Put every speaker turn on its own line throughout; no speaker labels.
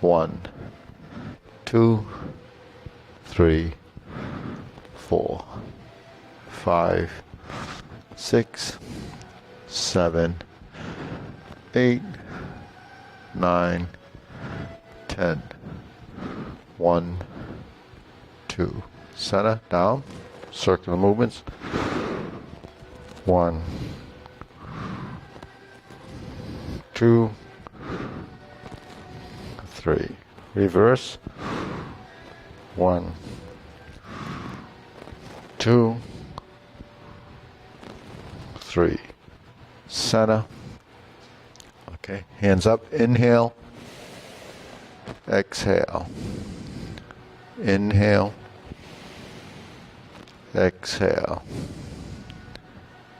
1, 2, 3, 4, 5, 6, 7, 8, 9, 10. 1, 2. Center, down, circular movements. 1, 2, 3. Reverse. 1, 2, 3. Center. Okay, hands up. Inhale. Exhale. Inhale. Exhale.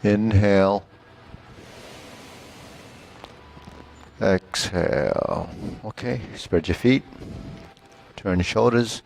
Inhale. Exhale. Okay, spread your feet. Turn your shoulders.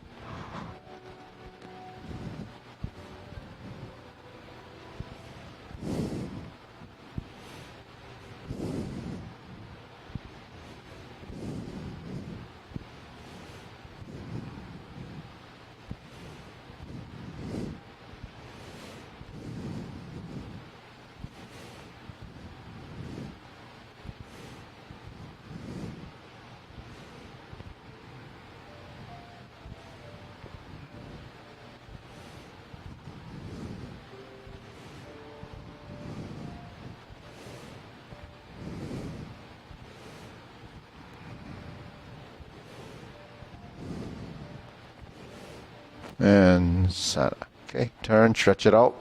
And center. Okay, turn, stretch it out.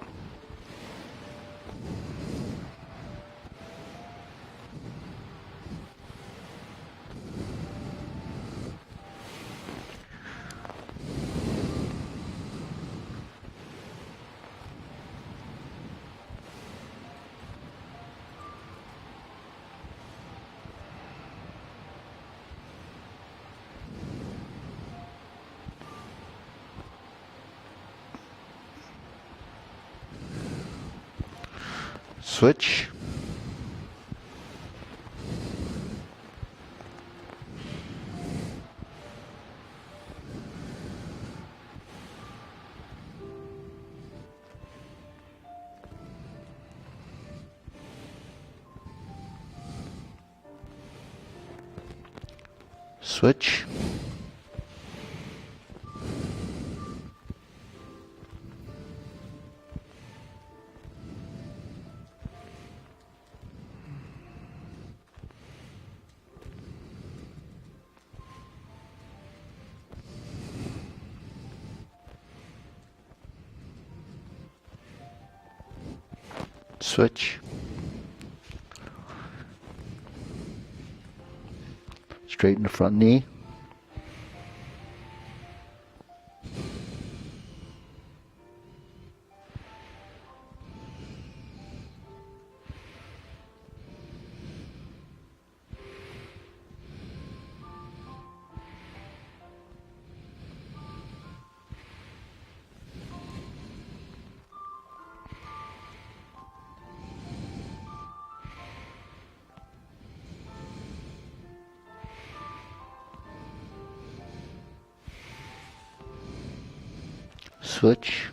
Switch. Switch. Switch. Straighten the front knee. Switch.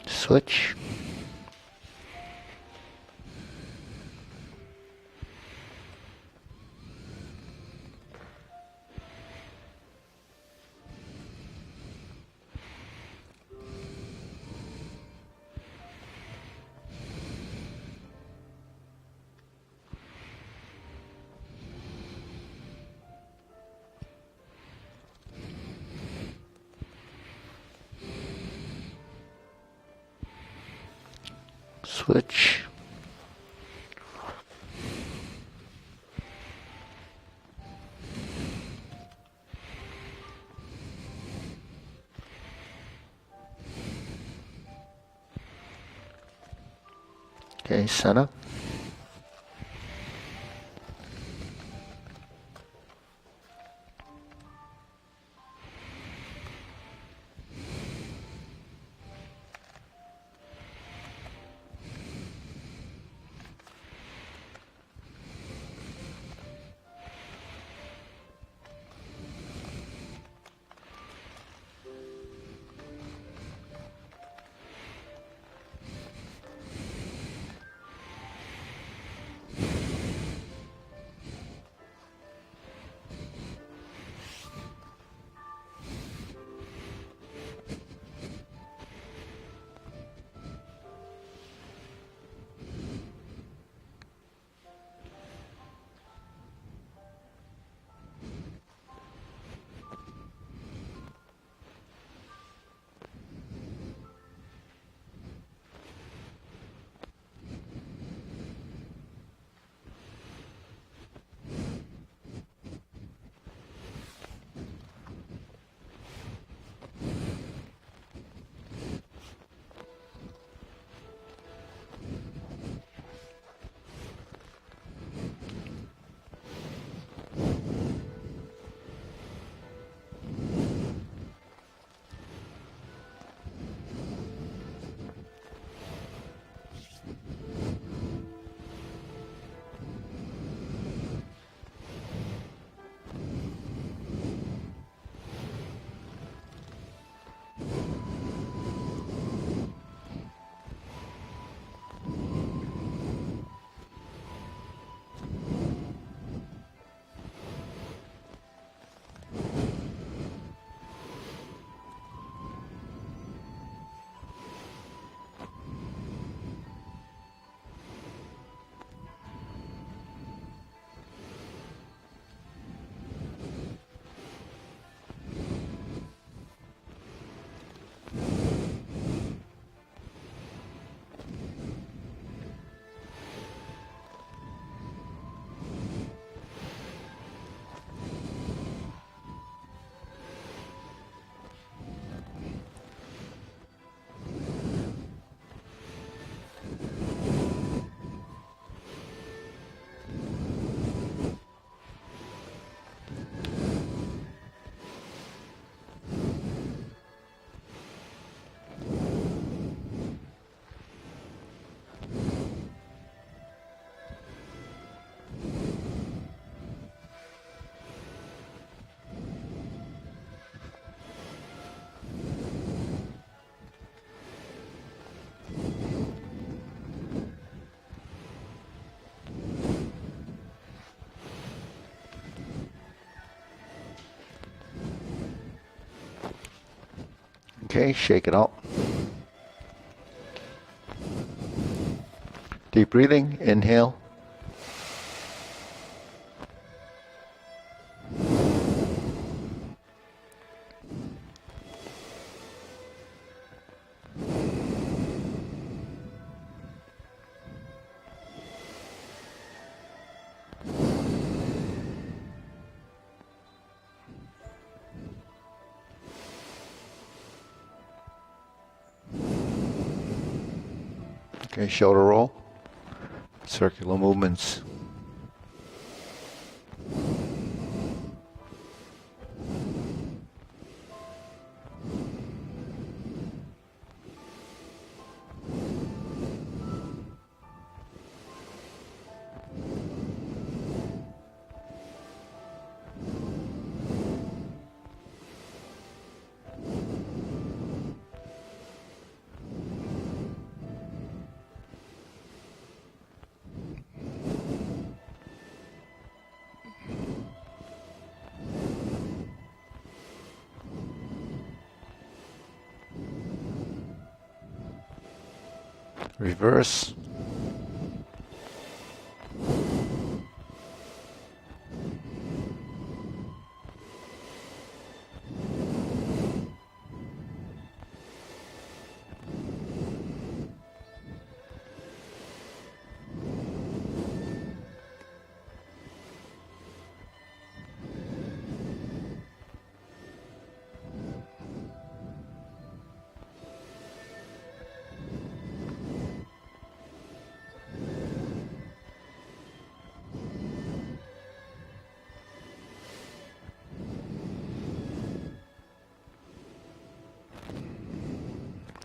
Switch. Switch. Okay, center. Okay, shake it out. Deep breathing, inhale. Okay, shoulder roll, circular movements. Reverse.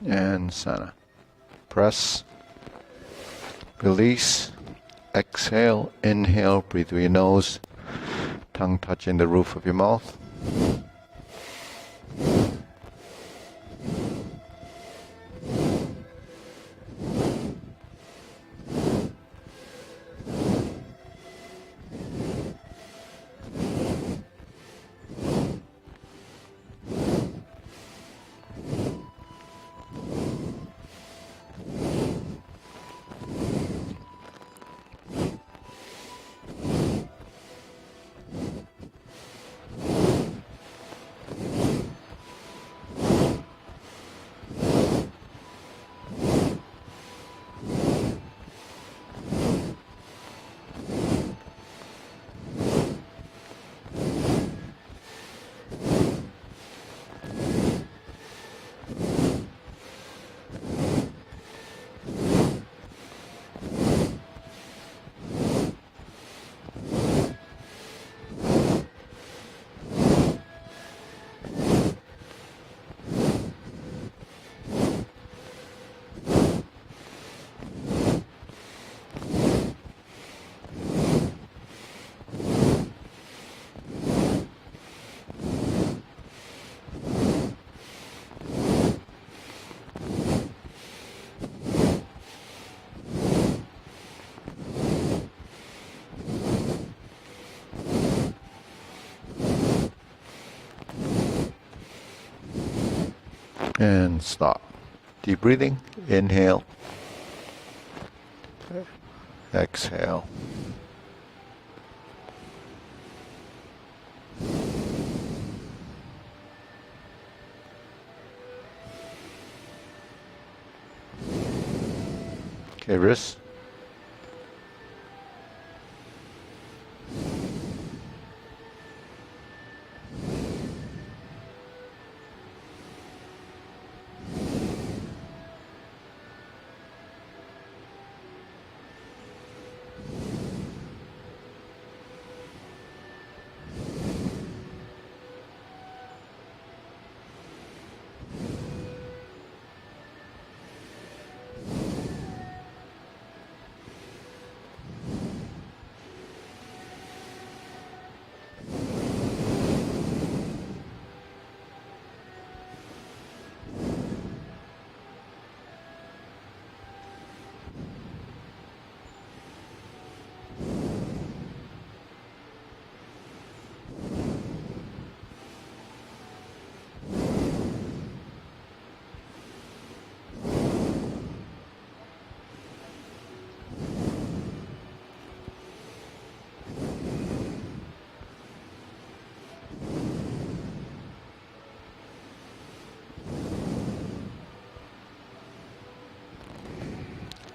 and center. Press, release, exhale, inhale, breathe through your nose, tongue touching the roof of your mouth. And stop. Deep breathing. Inhale. Exhale. Okay, wrists.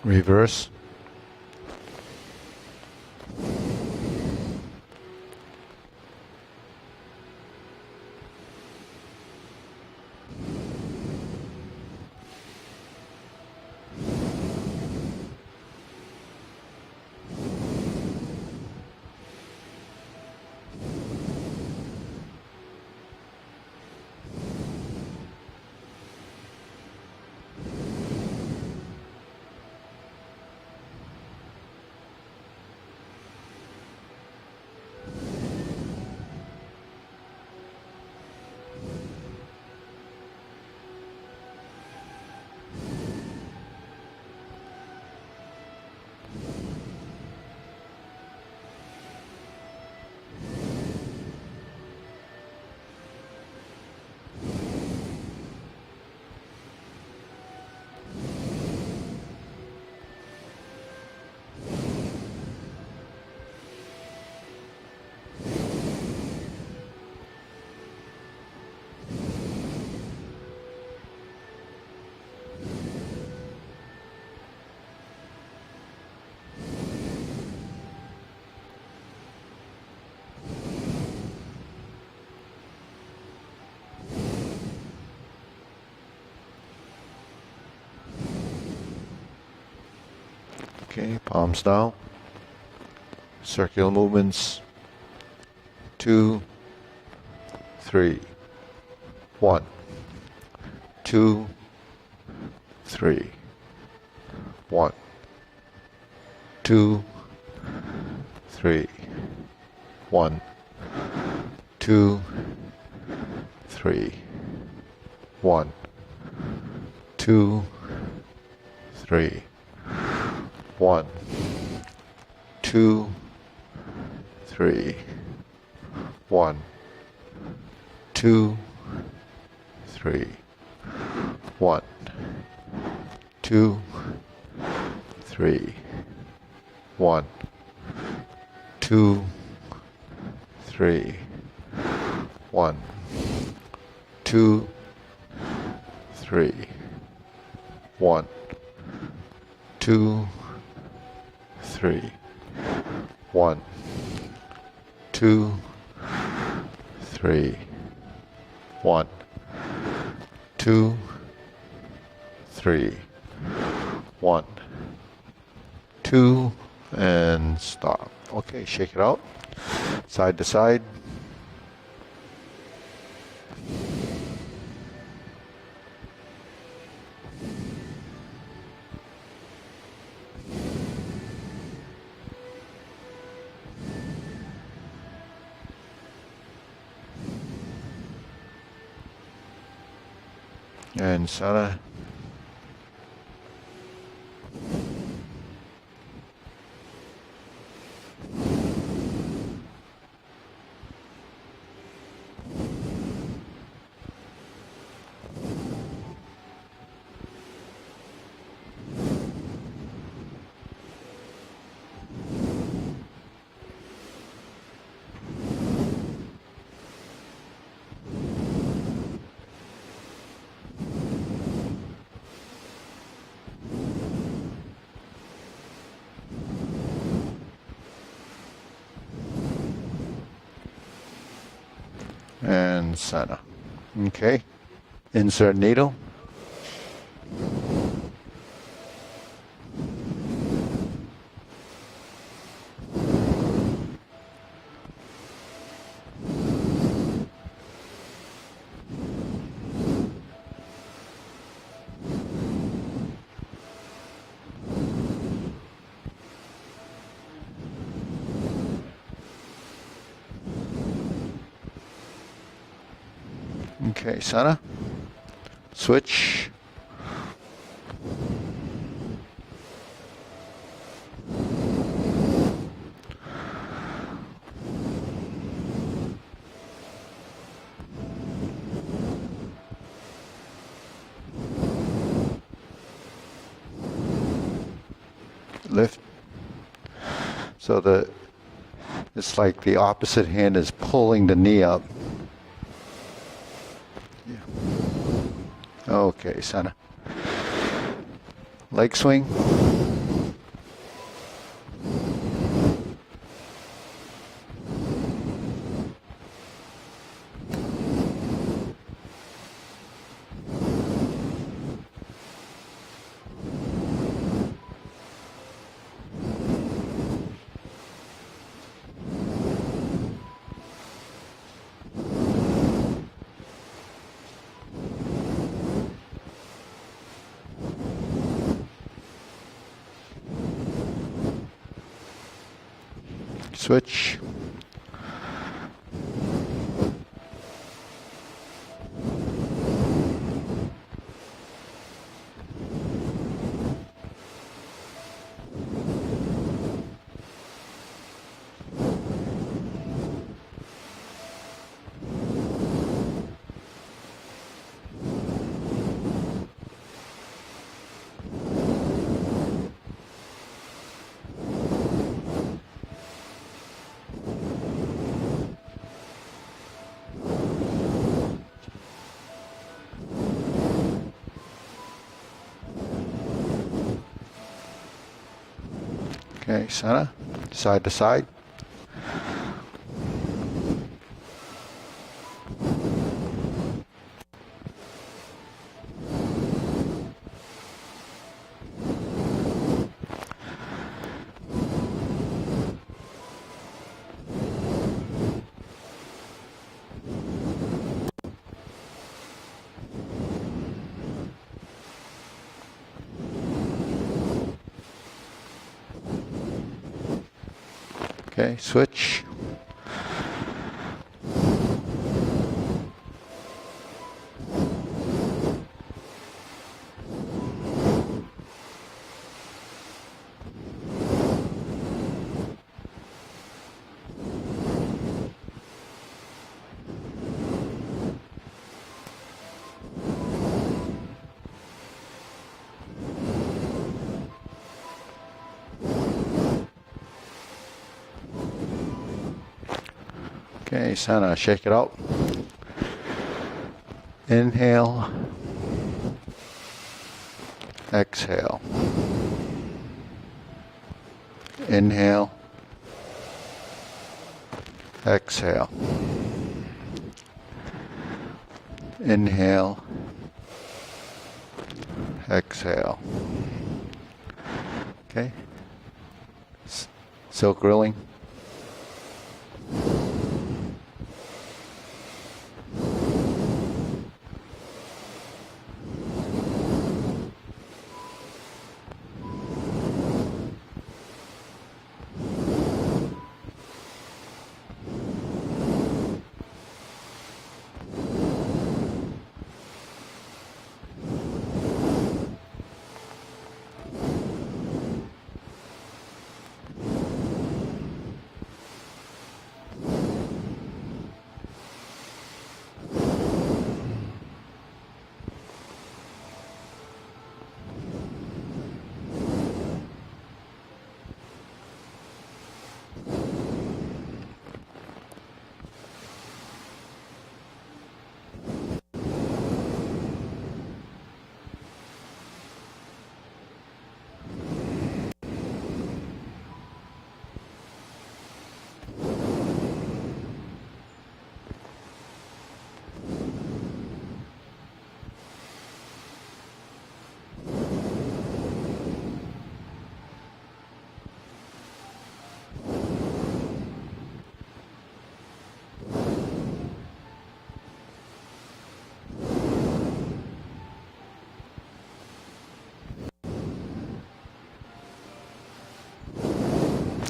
Reverse. Okay, palms down. Circular movements. 2, 3. 1, 2, 3. 1, 2, 3. 1, 2, 3. 1, 2, 3. 1, 2, 3. 1, 2, 3. 1, 2, 3. 1, 2, 3. 1, 2, 3. 1, 2, 3. 1, 2, 3. 1, 2, 3. 1, 2, and stop. Okay, shake it out. Side to side. And Sana. And Sana. Okay. Insert needle. Okay, Sana. Switch. Lift. So it's like the opposite hand is pulling the knee up. Yeah. Okay, Sana. Leg swing. Switch. Okay, Sana. Side to side. Okay, switch. Okay, Sana, shake it out. Inhale. Exhale. Inhale. Exhale. Inhale. Exhale. Okay. Silk grilling.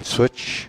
Switch.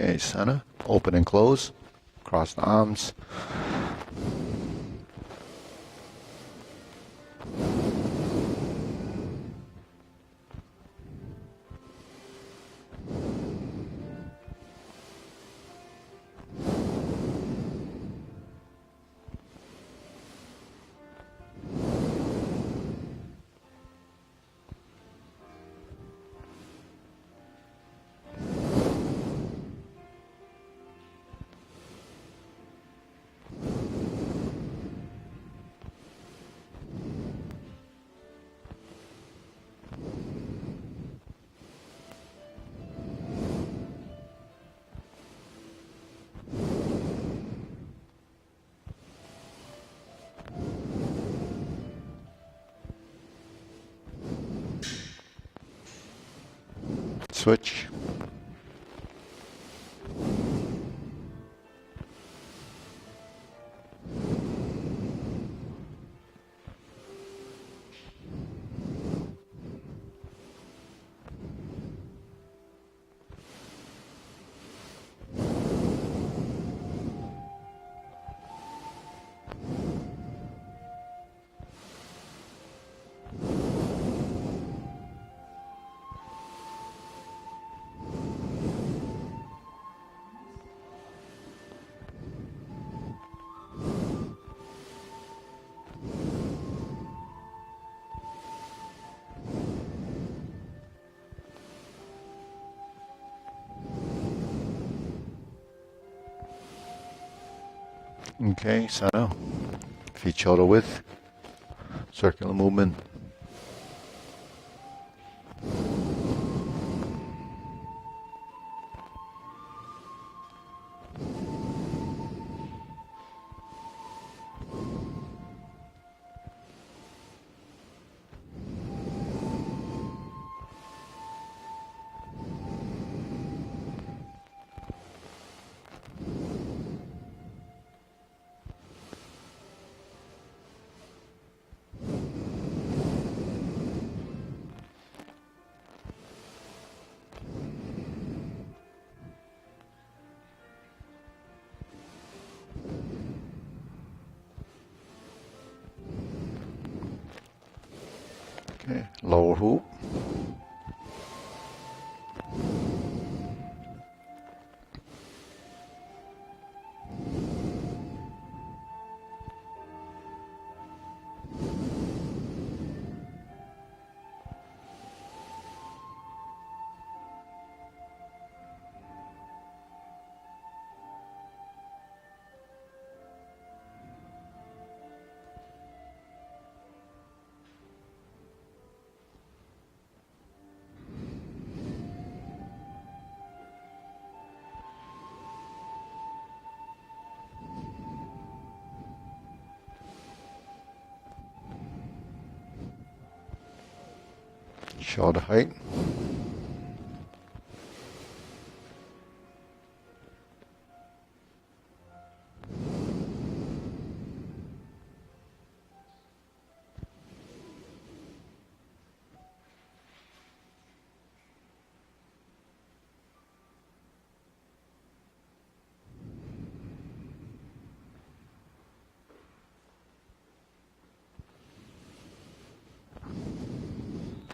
Okay, Sana, open and close. Cross the arms. Switch. Okay, so feet shoulder width, circular movement. Okay, lower hoop. Shoulder height.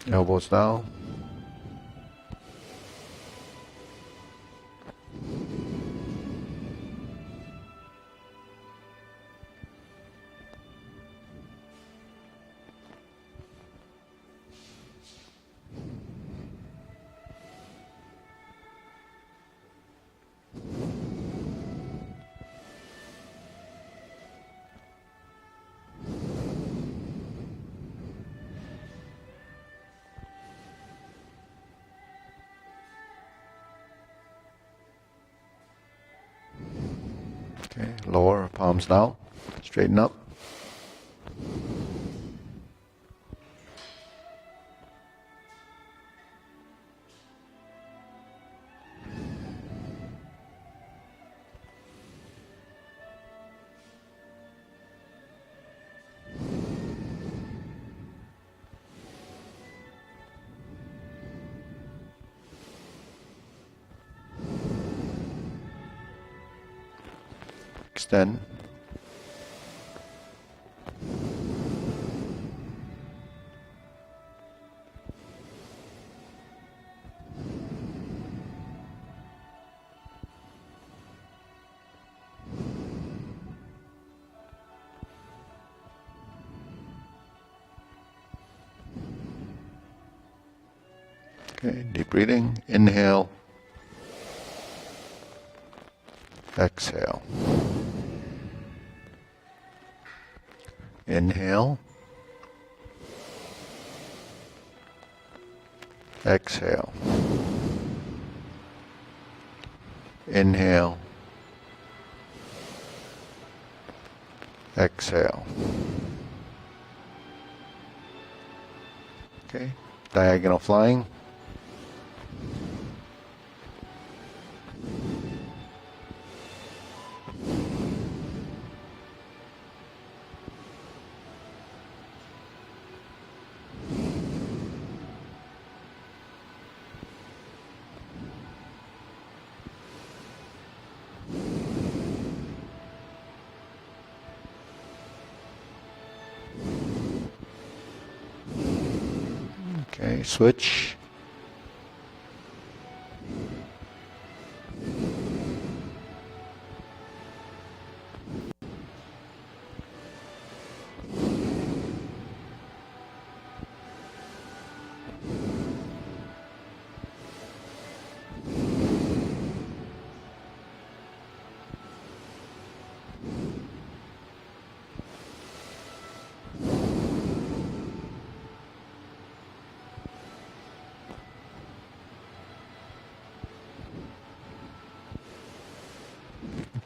Elbows down. Okay, lower, palms down, straighten up. Extend. Okay, deep breathing. Inhale. Exhale. Inhale. Exhale. Inhale. Exhale. Okay, diagonal flying. Okay, switch.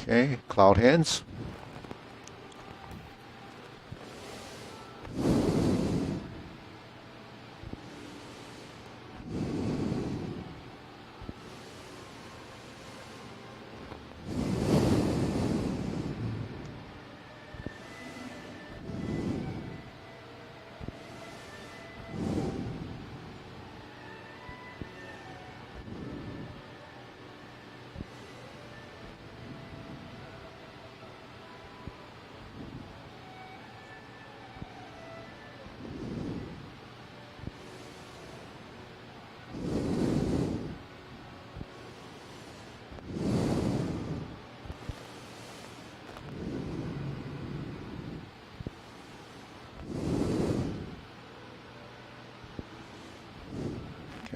Okay, cloud hands.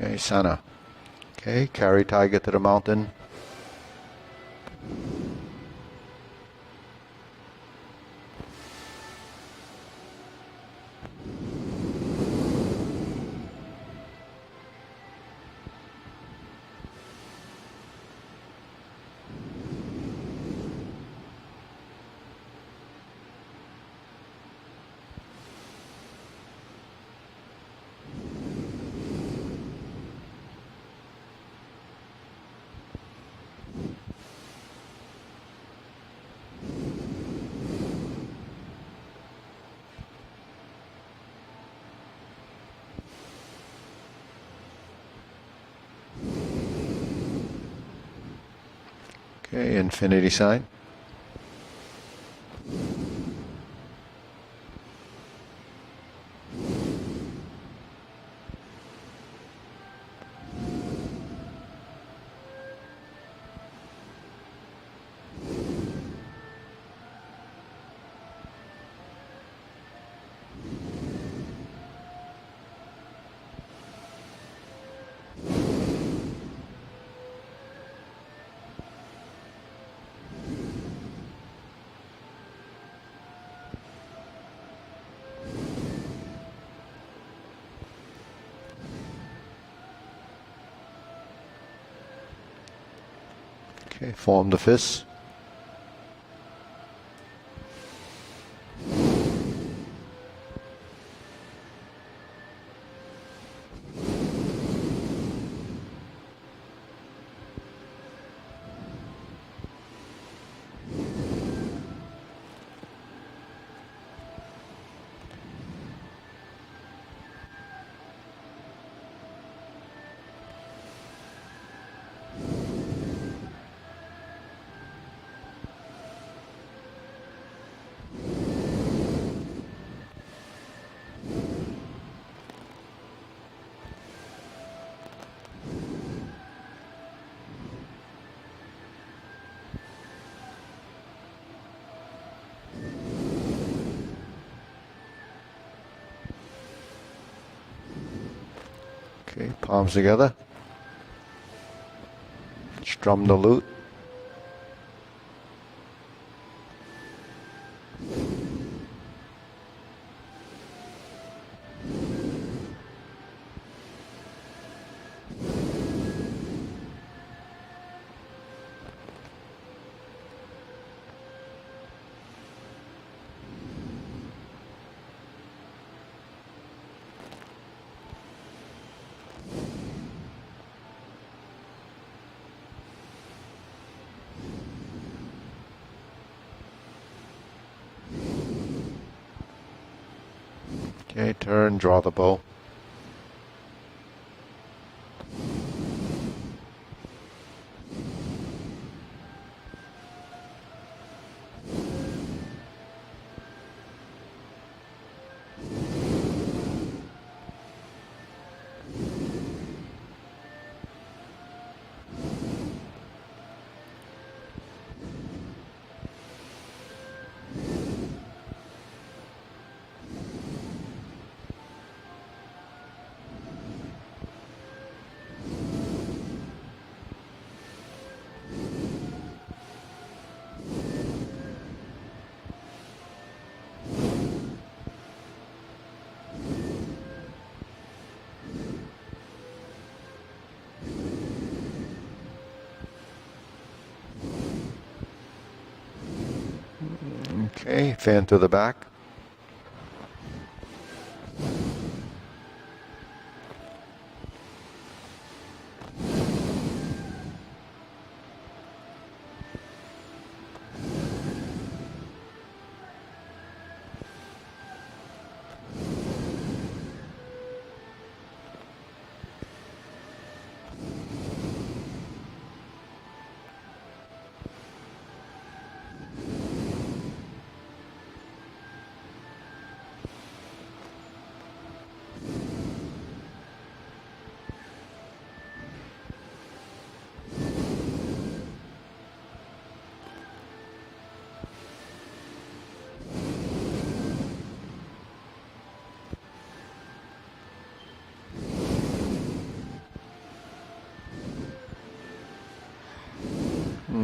Okay, Sana. Okay, carry tiger to the mountain. Okay, infinity sign. Okay, form the fists. Okay, palms together. Strum the lute. Okay, turn, draw the bow. Okay, fan to the back.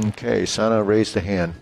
Okay, Sana, raise the hand.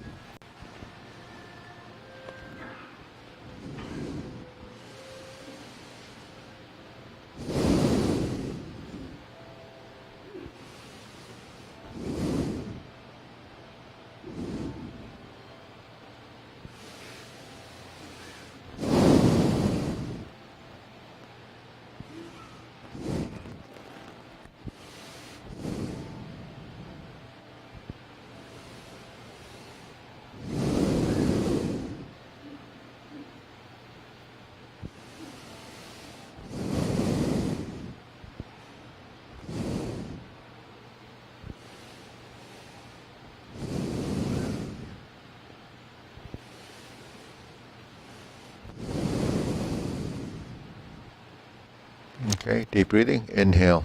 Okay, deep breathing. Inhale.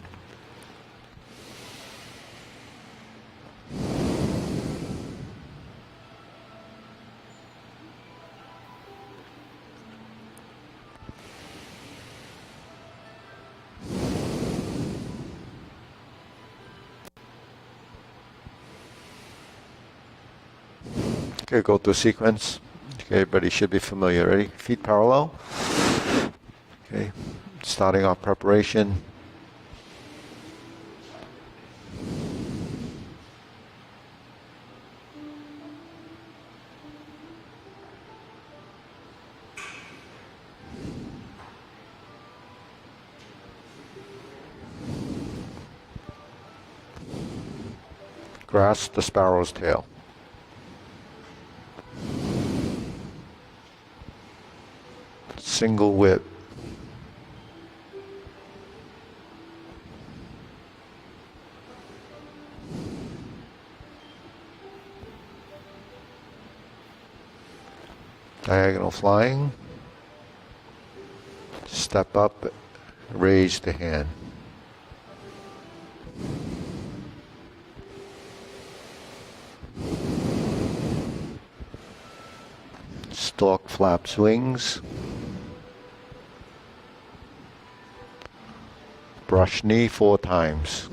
Okay, go through sequence. Okay, everybody should be familiar. Ready? Feet parallel. Okay, starting off preparation. Grasp the sparrow's tail. Single whip. Diagonal flying. Step up, raise the hand. Stalk flaps wings. Brush knee 4 times.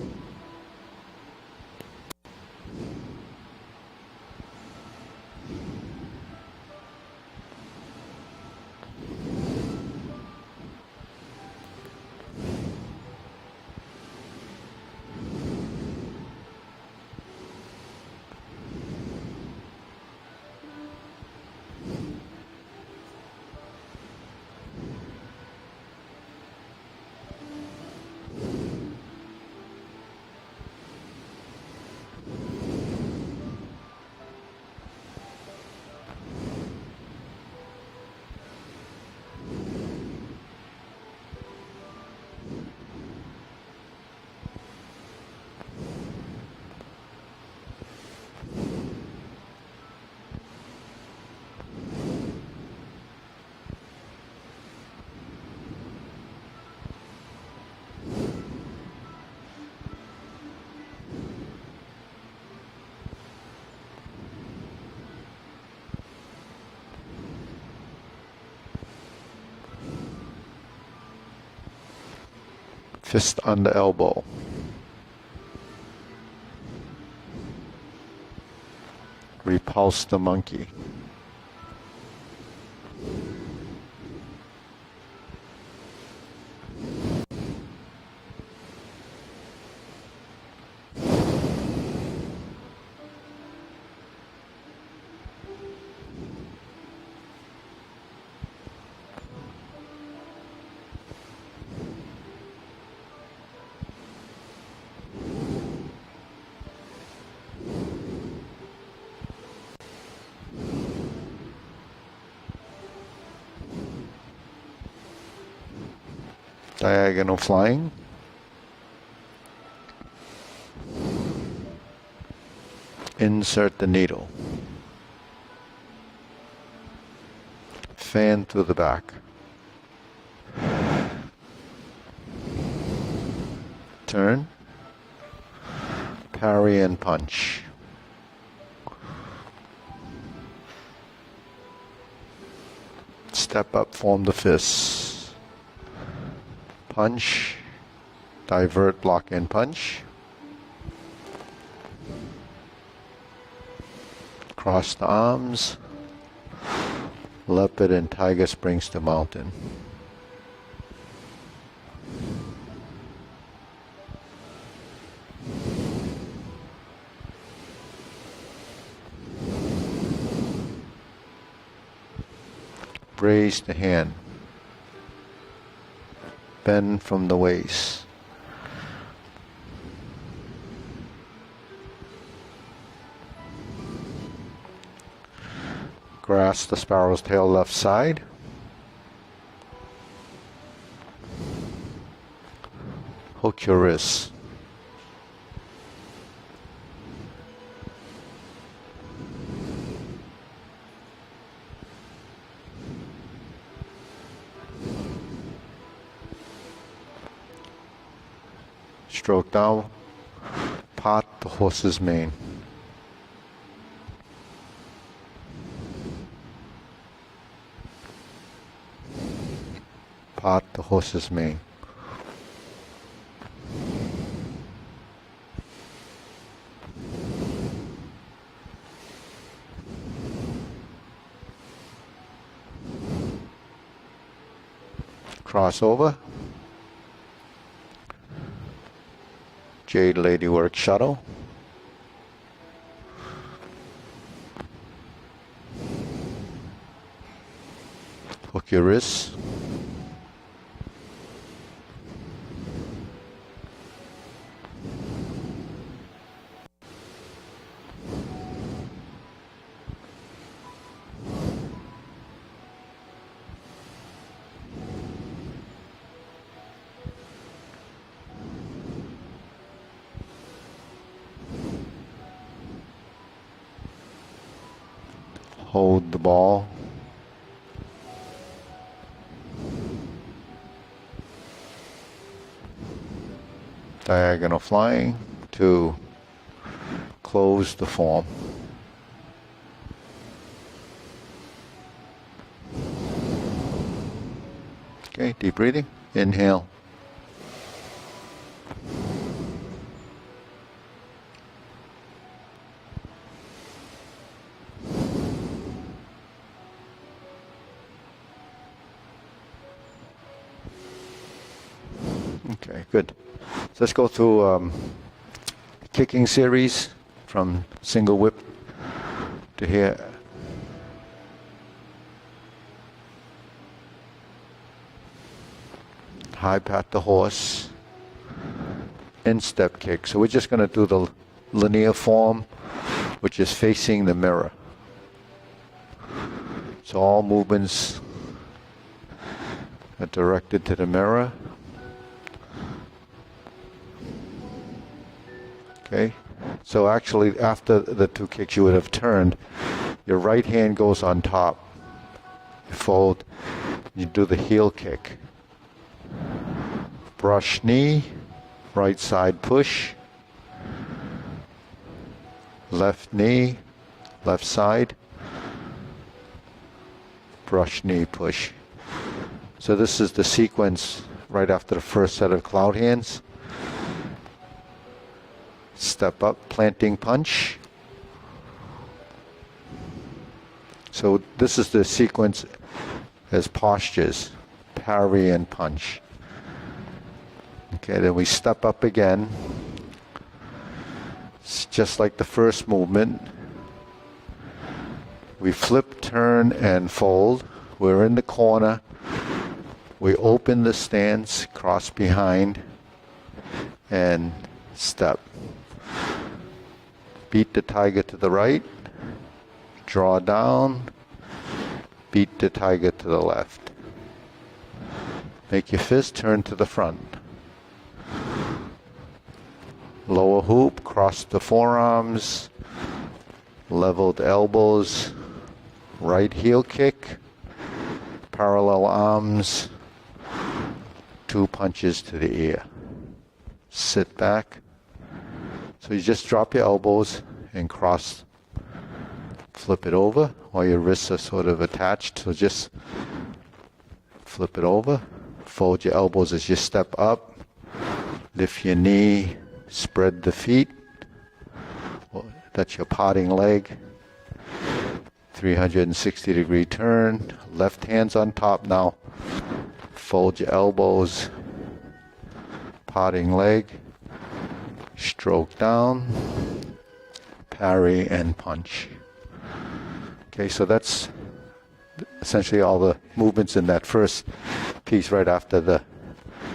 Fist on the elbow. Repulse the monkey. Diagonal flying. Insert the needle. Fan through the back. Turn. Parry and punch. Step up, form the fists. Punch. Divert, block, and punch. Cross the arms. Leopard and tiger springs to mountain. Raise the hand. Bend from the waist. Grasp the sparrow's tail left side. Hook your wrists. Stroke down. Part the horse's mane. Part the horse's mane. Cross over. Jade Ladywork shuttle. Hook your wrists. Hold the ball. Diagonal flying to close the form. Okay, deep breathing. Inhale. Okay, good. So let's go through kicking series from single whip to here. High pat the horse. Instep kick. So we're just going to do the linear form, which is facing the mirror. So all movements are directed to the mirror. Okay, so actually after the two kicks you would have turned, your right hand goes on top, you fold, you do the heel kick. Brush knee, right side push, left knee, left side, brush knee push. So this is the sequence right after the first set of cloud hands. Step up, planting punch. So this is the sequence as postures, parry and punch. Okay, then we step up again. It's just like the first movement. We flip, turn, and fold. We're in the corner. We open the stance, cross behind, and step. Beat the tiger to the right, draw down, beat the tiger to the left. Make your fist turn to the front. Lower hoop, cross the forearms, leveled elbows, right heel kick, parallel arms, 2 punches to the ear. Sit back. So you just drop your elbows and cross, flip it over while your wrists are sort of attached. So just flip it over, fold your elbows as you step up, lift your knee, spread the feet. That's your potting leg. 360-degree turn. Left hand's on top now. Fold your elbows. Potting leg. Stroke down. Parry and punch. Okay, so that's essentially all the movements in that first piece right after the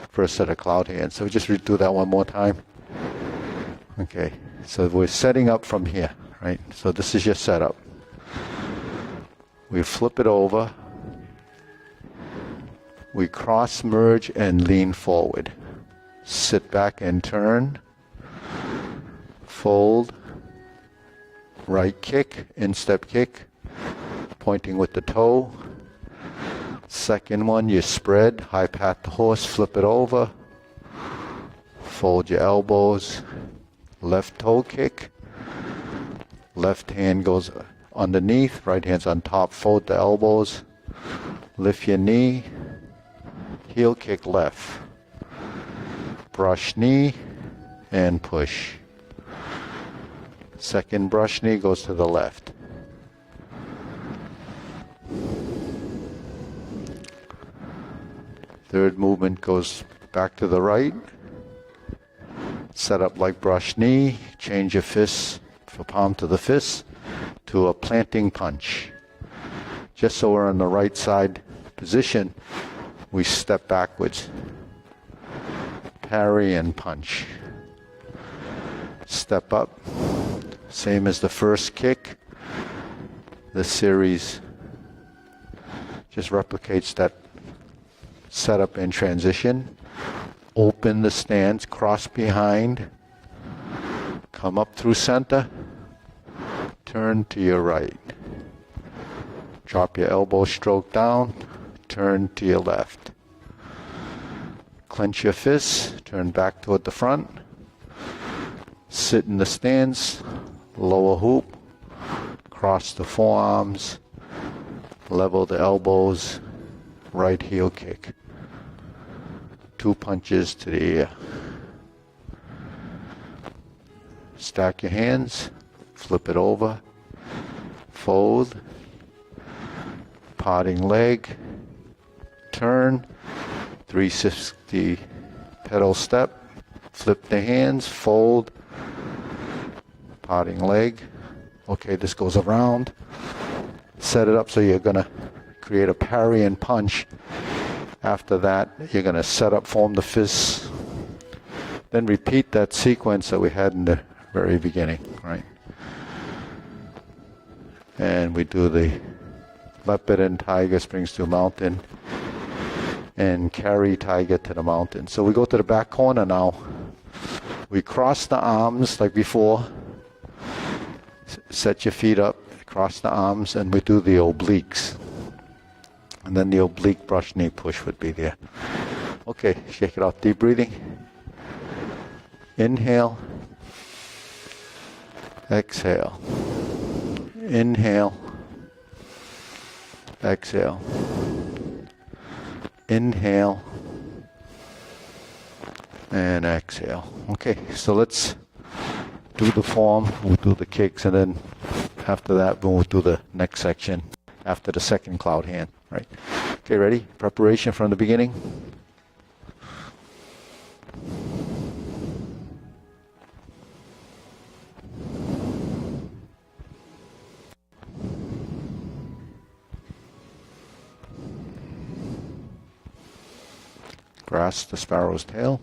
first set of cloud hands. So just do that one more time. Okay, so we're setting up from here, right? So this is your setup. We flip it over. We cross, merge, and lean forward. Sit back and turn. Fold. Right kick, instep kick, pointing with the toe. Second one, you spread, high pat the horse, flip it over. Fold your elbows. Left toe kick. Left hand goes underneath, right hand's on top, fold the elbows. Lift your knee. Heel kick left. Brush knee and push. Second brush knee goes to the left. Third movement goes back to the right. Set up like brush knee. Change your fists, for palm to the fist, to a planting punch. Just so we're on the right side position, we step backwards. Parry and punch. Step up. Same as the first kick. This series just replicates that setup and transition. Open the stance, cross behind, come up through center, turn to your right. Drop your elbow, stroke down, turn to your left. Clench your fists, turn back toward the front. Sit in the stance, lower hoop, cross the forearms, level the elbows, right heel kick. 2 punches to the ear. Stack your hands, flip it over, fold, potting leg, turn, 360 pedal step, flip the hands, fold, potting leg. Okay, this goes around. Set it up so you're going to create a parry and punch. After that, you're going to set up, form the fists, then repeat that sequence that we had in the very beginning, right? And we do the leopard and tiger, springs to mountain, and carry tiger to the mountain. So we go to the back corner now. We cross the arms like before. Set your feet up, cross the arms, and we do the obliques. And then the oblique brush knee push would be there. Okay, shake it off. Deep breathing. Inhale. Exhale. Inhale. Exhale. Inhale. And exhale. Okay, so let's do the form. We'll do the kicks, and then after that, we'll do the next section after the second cloud hand. Right. Okay, ready? Preparation from the beginning. Grasp the sparrow's tail.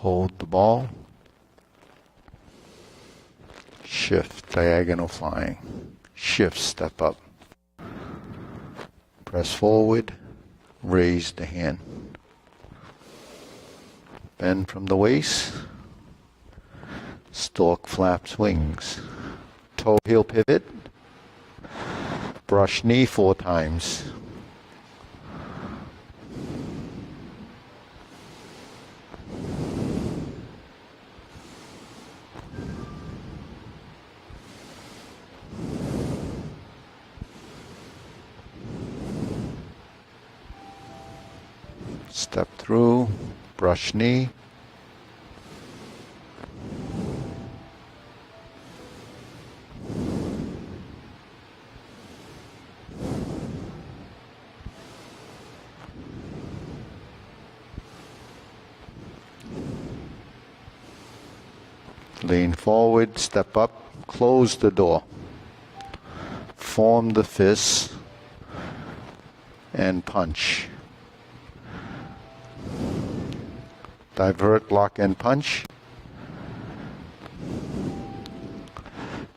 Hold the ball. Shift, diagonal flying. Shift, step up. Press forward, raise the hand. Bend from the waist. Stork flaps wings. Toe heel pivot. Brush knee 4 times. Step through, brush knee. Lean forward, step up, close the door. Form the fist and punch. Divert, block, and punch.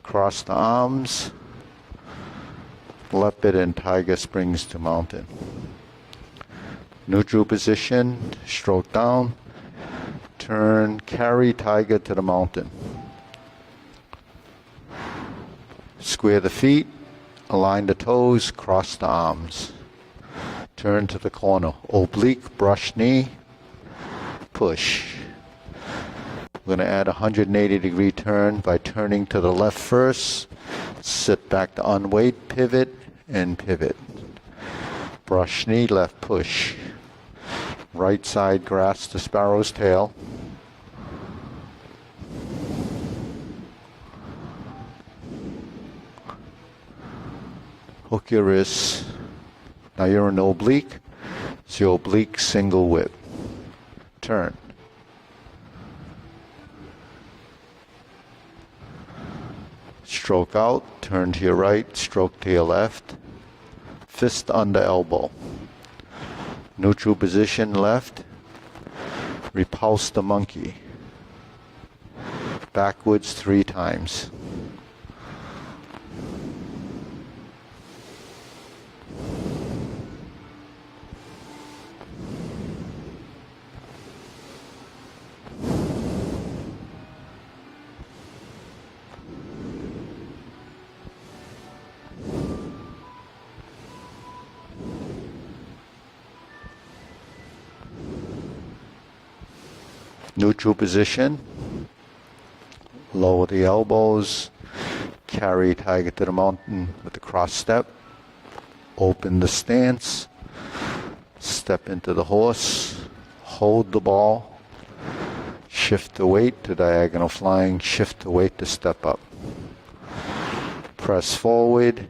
Cross the arms. Leopard and tiger springs to mountain. Neutral position, stroke down. Turn, carry tiger to the mountain. Square the feet, align the toes, cross the arms. Turn to the corner. Oblique, brush knee. Push. We're going to add a 180-degree turn by turning to the left first. Sit back to unweight, pivot, and pivot. Brush knee, left push. Right side grasp the sparrow's tail. Hook your wrists. Now you're in oblique. It's your oblique single whip. Turn. Stroke out, turn to your right, stroke to your left. Fist under elbow. Neutral position left. Repulse the monkey. Backwards 3 times. Neutral position. Lower the elbows. Carry tiger to the mountain with the cross step. Open the stance. Step into the horse. Hold the ball. Shift the weight to diagonal flying. Shift the weight to step up. Press forward.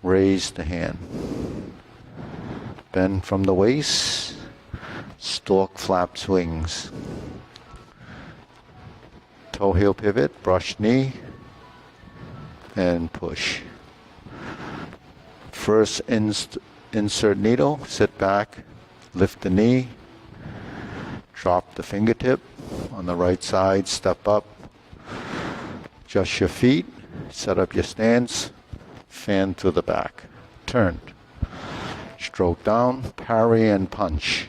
Raise the hand. Bend from the waist. Stork flaps wings. Toe heel pivot, brush knee, and push. First insert needle, sit back, lift the knee, drop the fingertip on the right side, step up, adjust your feet, set up your stance, fan to the back, turn. Stroke down, parry and punch.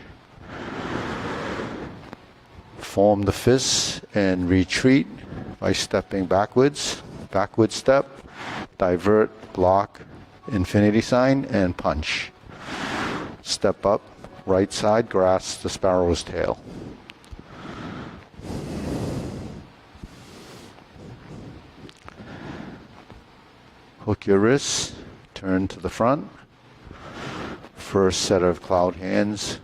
Form the fists and retreat by stepping backwards. Backward step, divert, block, infinity sign, and punch. Step up, right side, grasp the sparrow's tail. Hook your wrists, turn to the front. First set of cloud hands.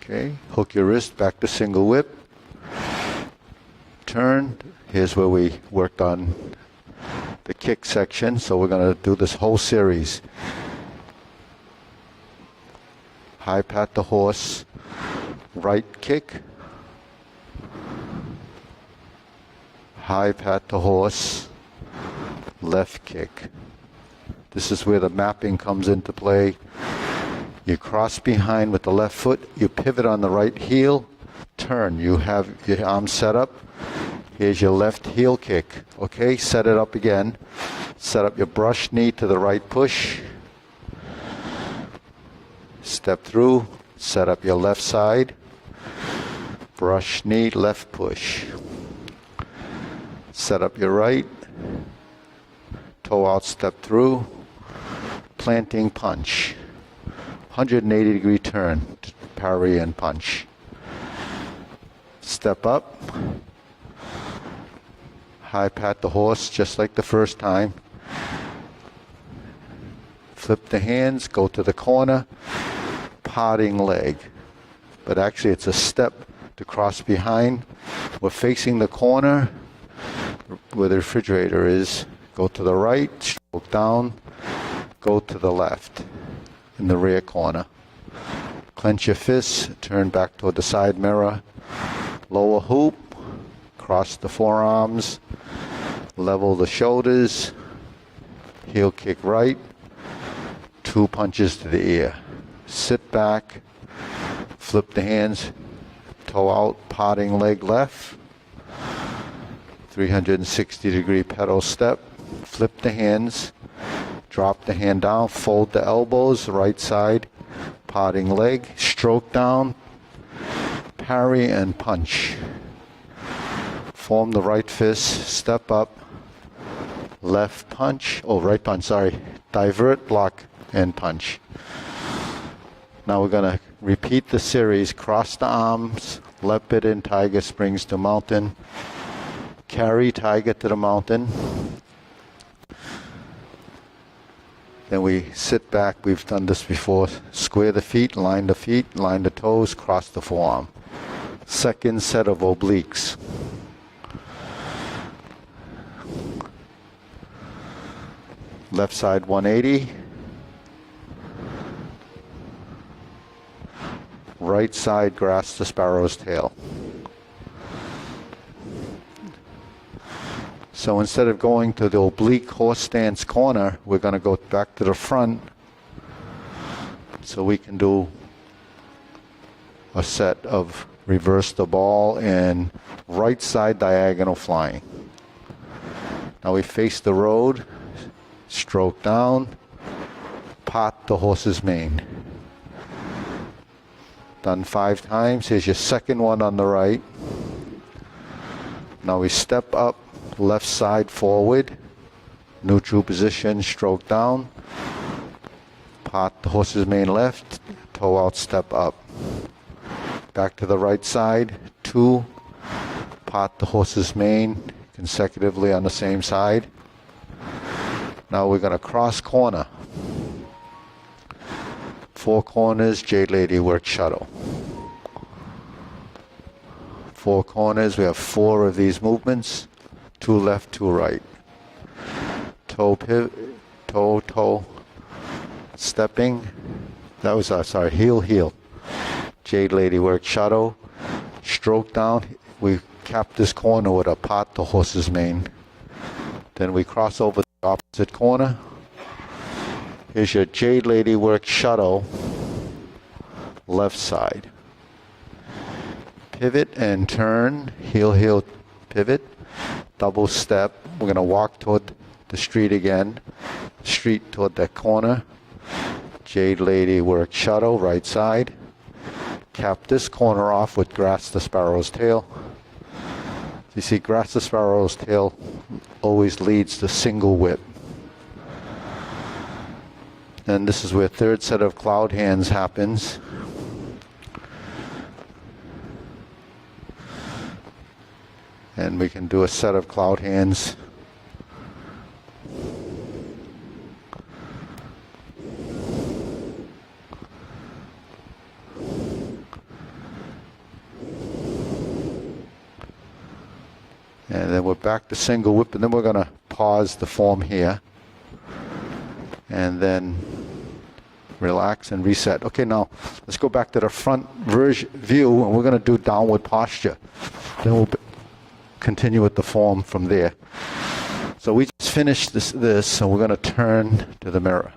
Okay, hook your wrist back to single whip. Turn. Here's where we worked on the kick section, so we're going to do this whole series. High pat the horse, right kick. High pat the horse, left kick. This is where the mapping comes into play. You cross behind with the left foot, you pivot on the right heel, turn. You have your arm set up. Here's your left heel kick. Okay, set it up again. Set up your brush knee to the right push. Step through, set up your left side. Brush knee, left push. Set up your right. Toe out, step through. Planting punch. 180-degree turn, parry and punch. Step up. High pat the horse just like the first time. Flip the hands, go to the corner. Potting leg. But actually it's a step to cross behind. We're facing the corner where the refrigerator is. Go to the right, stroke down, go to the left in the rear corner. Clench your fists, turn back toward the side mirror. Lower hoop, cross the forearms, level the shoulders, heel kick right, 2 punches to the ear. Sit back, flip the hands, toe out, potting leg left, 360-degree pedal step, flip the hands, drop the hand down, fold the elbows, right side, potting leg, stroke down, parry and punch. Form the right fist, step up, left punch, right punch, sorry, divert, block, and punch. Now we're going to repeat the series. Cross the arms, leopard and tiger springs to mountain. Carry tiger to the mountain. Then we sit back. We've done this before. Square the feet, line the toes, cross the forearm. Second set of obliques. Left side 180. Right side, grasp the sparrow's tail. So instead of going to the oblique horse stance corner, we're going to go back to the front so we can do a set of reverse the ball and right side diagonal flying. Now we face the road, stroke down, pot the horse's mane. Done 5 times. Here's your second one on the right. Now we step up, left side forward, neutral position, stroke down, pot the horse's mane left, toe out, step up. Back to the right side, 2, pot the horse's mane consecutively on the same side. Now we're going to cross corner. 4 corners, Jade Lady work shuttle. 4 corners, we have 4 of these movements. 2 left, 2 right. Toe pivot, toe, stepping. That was, heel. Jade Lady work shuttle. Stroke down. We cap this corner with a pot the horse's mane. Then we cross over the opposite corner. Here's your Jade Lady work shuttle, left side. Pivot and turn, heel, pivot, double step. We're going to walk toward the street again, street toward that corner. Jade Lady work shuttle, right side. Cap this corner off with grasp the sparrow's tail. You see, grasp the sparrow's tail always leads to single whip. And this is where third set of cloud hands happens. And we can do a set of cloud hands. And then we're back to single whip, and then we're going to pause the form here. And then relax and reset. Okay, now let's go back to the front view, and we're going to do downward posture. Then we'll continue with the form from there. So we just finished this, so we're going to turn to the mirror.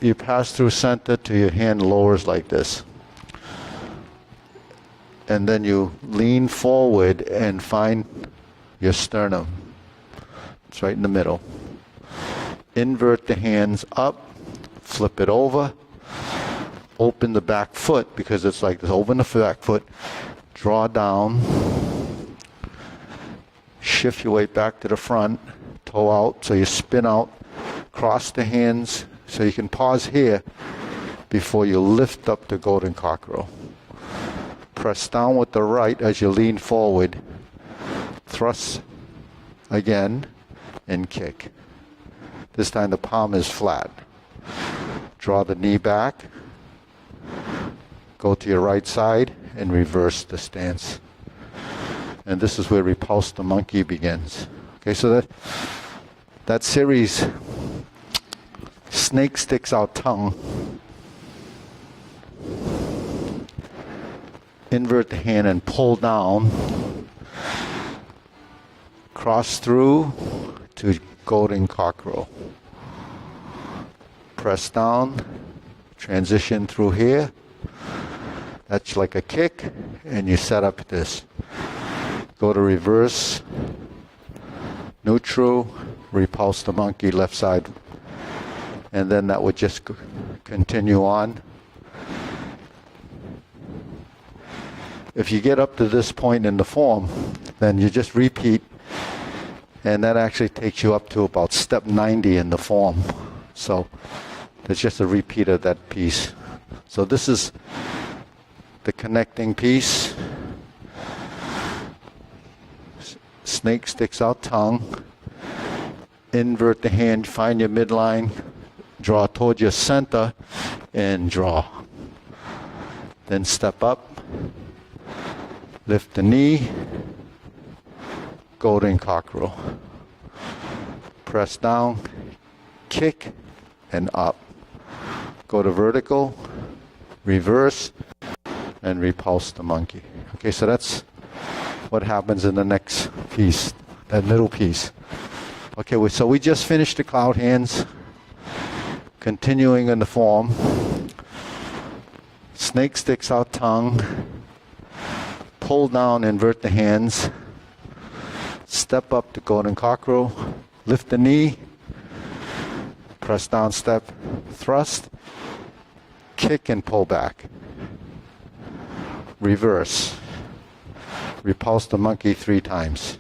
You pass through center till your hand lowers like this. And then you lean forward and find your sternum. It's right in the middle. Invert the hands up, flip it over, open the back foot, because it's like this, open the back foot, draw down, shift your weight back to the front, toe out, so you spin out, cross the hands, so you can pause here before you lift up the golden cockerel. Press down with the right as you lean forward, thrust again, and kick. This time the palm is flat. Draw the knee back, go to your right side, and reverse the stance. And this is where repulse the monkey begins. Okay, so that series, snake sticks out tongue. Invert the hand and pull down. Cross through to golden cockerel. Press down, transition through here. That's like a kick, and you set up this. Go to reverse, neutral, repulse the monkey left side, and then that would just continue on. If you get up to this point in the form, then you just repeat, and that actually takes you up to about step 90 in the form. So it's just a repeat of that piece. So this is the connecting piece. Snake sticks out tongue. Invert the hand, find your midline, draw towards your center, and draw. Then step up, lift the knee, golden cockerel. Press down, kick, and up. Go to vertical, reverse, and repulse the monkey. Okay, so that's what happens in the next piece, that middle piece. Okay, so we just finished the cloud hands, continuing in the form. Snake sticks out tongue, pull down, invert the hands, step up to golden cockerel, lift the knee, press down, step, thrust, kick and pull back. Reverse. Repulse the monkey 3 times.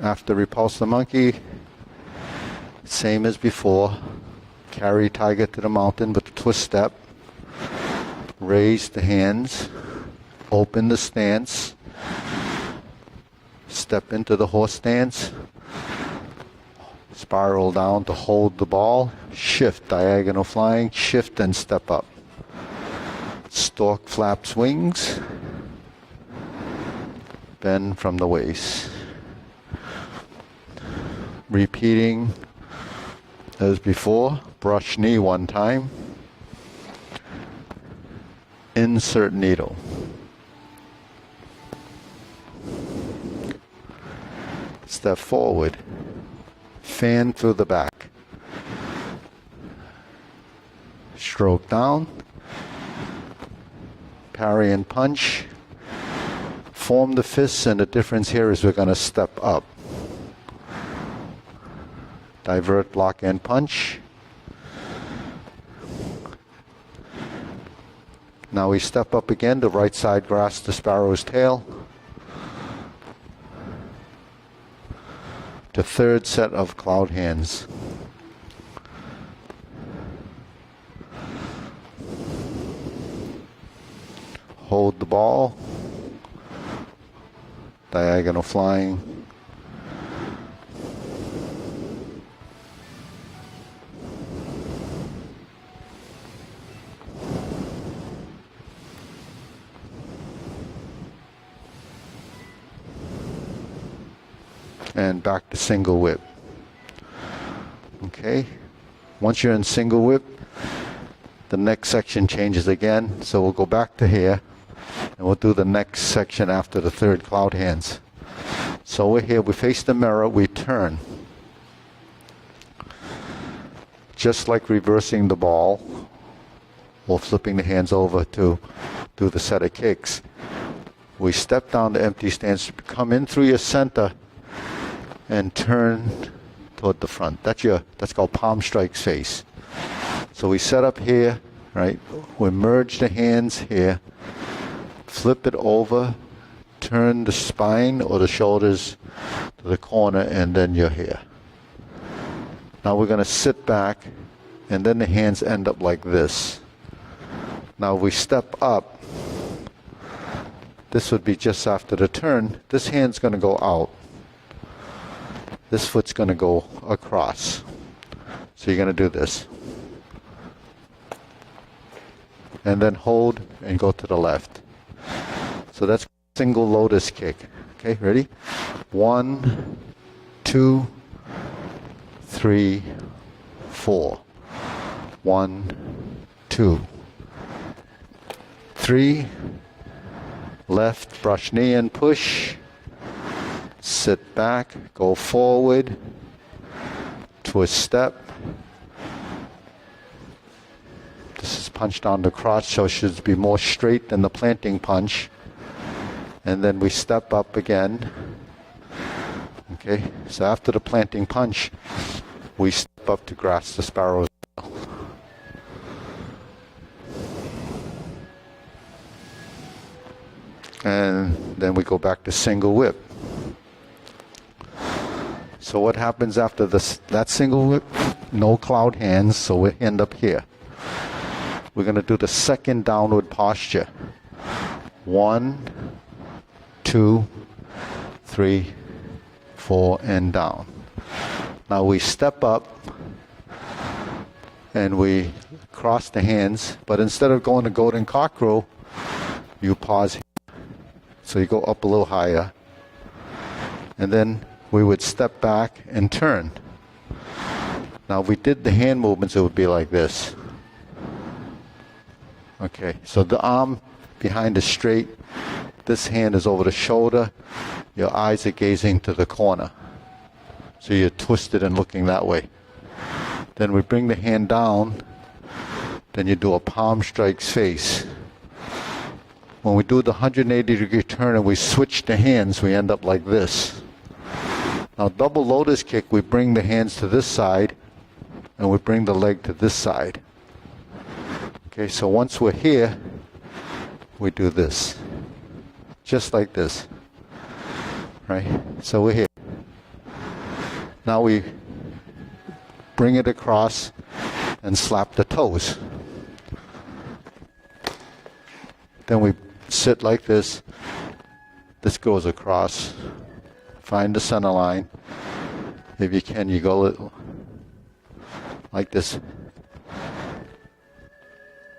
After repulse the monkey, same as before. Carry tiger to the mountain with a twist step. Raise the hands. Open the stance. Step into the horse stance. Spiral down to hold the ball. Shift, diagonal flying. Shift and step up. Stork flaps wings. Bend from the waist. Repeating as before. Brush knee 1 time. Insert needle. Step forward. Fan through the back. Stroke down. Parry and punch. Form the fists, and the difference here is we're going to step up. Divert, block, and punch. Now we step up again, the right side grasps the sparrow's tail. The 3rd set of cloud hands. Hold the ball. Diagonal flying. and back to single whip. Okay, once you're in single whip, the next section changes again, so we'll go back to here and we'll do the next section after the third cloud hands. So we're here, we face the mirror, we turn. Just like reversing the ball or flipping the hands over to do the set of kicks. We step down to empty stance, come in through your center and turn toward the front. That's called palm strikes face. So we set up here, right? We merge the hands here, flip it over, turn the spine or the shoulders to the corner, and then you're here. Now we're going to sit back, and then the hands end up like this. Now we step up. This would be just after the turn. This hand's going to go out. This foot's going to go across. So you're going to do this. And then hold and go to the left. So that's single lotus kick. Okay, ready? 1, 2, 3, 4. 1, 2, 3. Left, brush knee and push. Sit back, go forward, twist step. This is punched on the crotch, so it should be more straight than the planting punch. And then we step up again. Okay, so after the planting punch, we step up to grasp the sparrow. And then we go back to single whip. So what happens after that single whip? No cloud hands, so we end up here. We're going to do the second downward posture. 1, 2, 3, 4, and down. Now we step up and we cross the hands, but instead of going to golden cockerel, you pause here. So you go up a little higher, and then we would step back and turn. Now if we did the hand movements, it would be like this. Okay, so the arm behind is straight, this hand is over the shoulder, your eyes are gazing to the corner. So you're twisted and looking that way. Then we bring the hand down, then you do a palm strikes face. When we do the 180-degree turn and we switch the hands, we end up like this. Now double lotus kick, we bring the hands to this side and we bring the leg to this side. Okay, so once we're here, we do this. Just like this. Right? So we're here. Now we bring it across and slap the toes. Then we sit like this. This goes across. Find the center line. If you can, you go like this.